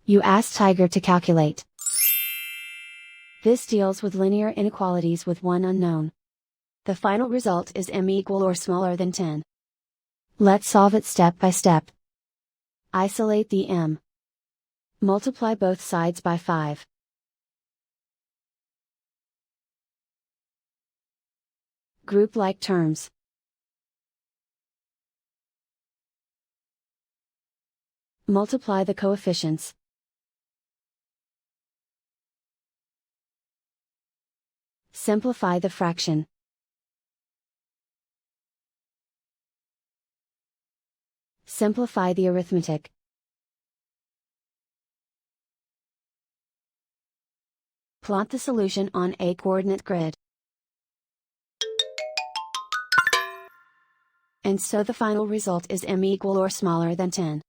You ask Tiger to calculate. This deals with linear inequalities with one unknown. The final result is m equal or smaller than 10. Let's solve it step by step. Isolate the m. Multiply both sides by 5. Group like terms. Multiply the coefficients. Simplify the fraction. Simplify the arithmetic. Plot the solution on a coordinate grid. And so the final result is m equal or smaller than 10.